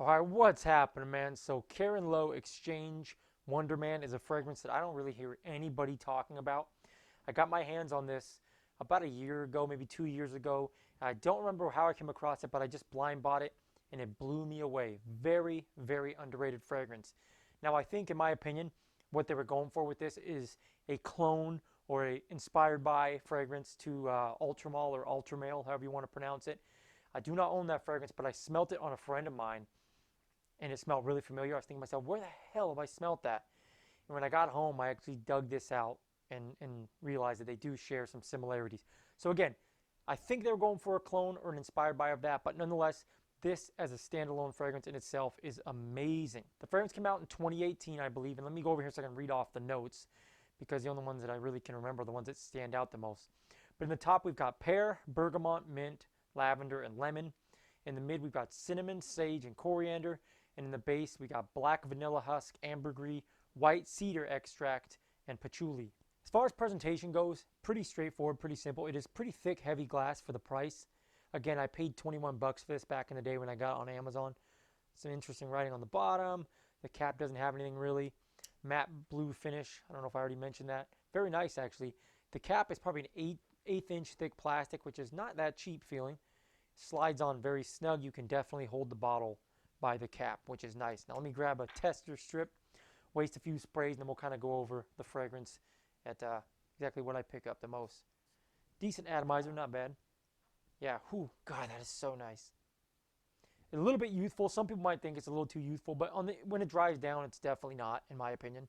All right, what's happening, man? So Karen Low Xchange Wonderman is a fragrance that I don't really hear anybody talking about. I got my hands on this about a year ago, maybe 2 years ago. I don't remember how I came across it, but I just blind bought it and it blew me away. Very, very underrated fragrance. Now, I think, in my opinion, what they were going for with this is a clone or a inspired by fragrance to Ultramall or Ultramale, however you want to pronounce it. I do not own that fragrance, but I smelt it on a friend of mine and it smelled really familiar. I was thinking to myself, where the hell have I smelt that? And when I got home, I actually dug this out and realized that they do share some similarities. So again, I think they were going for a clone or an inspired by of that, but nonetheless, this as a standalone fragrance in itself is amazing. The fragrance came out in 2018, I believe, and let me go over here so I can read off the notes because the only ones that I really can remember are the ones that stand out the most. But in the top, we've got pear, bergamot, mint, lavender, and lemon. In the mid, we've got cinnamon, sage, and coriander. And in the base, we got black vanilla husk, ambergris, white cedar extract, and patchouli. As far as presentation goes, pretty straightforward, pretty simple. It is pretty thick, heavy glass for the price. Again, I paid 21 bucks for this back in the day when I got it on Amazon. Some interesting writing on the bottom. The cap doesn't have anything really. Matte blue finish. I don't know if I already mentioned that. Very nice, actually. The cap is probably an eighth inch thick plastic, which is not that cheap feeling. Slides on very snug. You can definitely hold the bottle by the cap, which is nice. Now let me grab a tester strip, waste a few sprays, and then we'll kind of go over the fragrance at exactly what I pick up the most. Decent atomizer, not bad. Yeah, whew, God, that is so nice. A little bit youthful. Some people might think it's a little too youthful, but when it dries down, it's definitely not, in my opinion.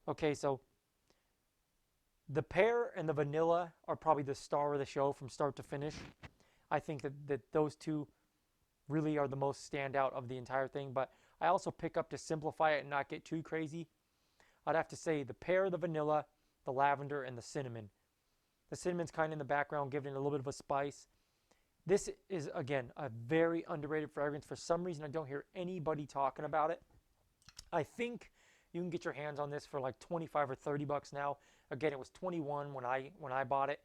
Okay, so the pear and the vanilla are probably the star of the show from start to finish. I think that those two really are the most standout of the entire thing, but I also pick up to simplify it and not get too crazy. I'd have to say the pear, the vanilla, the lavender, and the cinnamon. The cinnamon's kind of in the background, giving it a little bit of a spice. This is, again, a very underrated fragrance. For some reason, I don't hear anybody talking about it. I think you can get your hands on this for like 25 or 30 bucks now. Again, it was 21 when I bought it.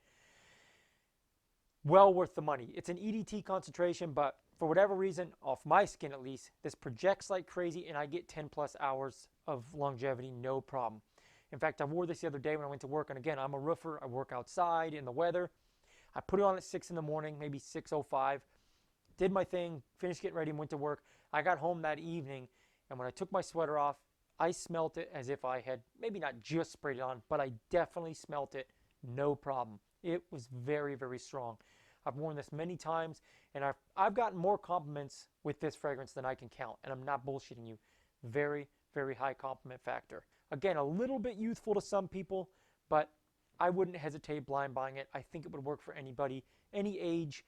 Well worth the money. It's an EDT concentration, but for whatever reason, off my skin at least, this projects like crazy and I get 10 plus hours of longevity, no problem. In fact, I wore this the other day when I went to work, and again, I'm a roofer. I work outside in the weather. I put it on at 6 in the morning, maybe 6:05, did my thing, finished getting ready and went to work. I got home that evening, and when I took my sweater off, I smelt it as if I had maybe not just sprayed it on, but I definitely smelt it, no problem. It was very, very strong. I've worn this many times, and I've gotten more compliments with this fragrance than I can count, and I'm not bullshitting you. Very, very high compliment factor. Again, a little bit youthful to some people, but I wouldn't hesitate blind buying it. I think it would work for anybody, any age.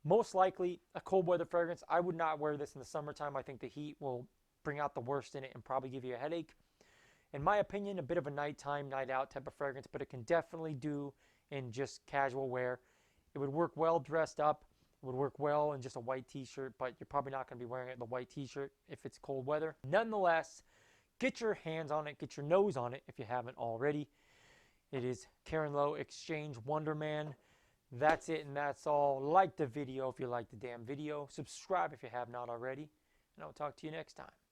Most likely a cold weather fragrance. I would not wear this in the summertime. I think the heat will bring out the worst in it and probably give you a headache. In my opinion, a bit of a nighttime, night out type of fragrance, but it can definitely do in just casual wear. It would work well dressed up. It would work well in just a white t-shirt, but you're probably not going to be wearing it in the white t-shirt if it's cold weather. Nonetheless, get your hands on it, get your nose on it if you haven't already. It is Karen Low Xchange Wonderman. That's it and that's all. Like the video if you like the damn video. Subscribe if you have not already. And I'll talk to you next time.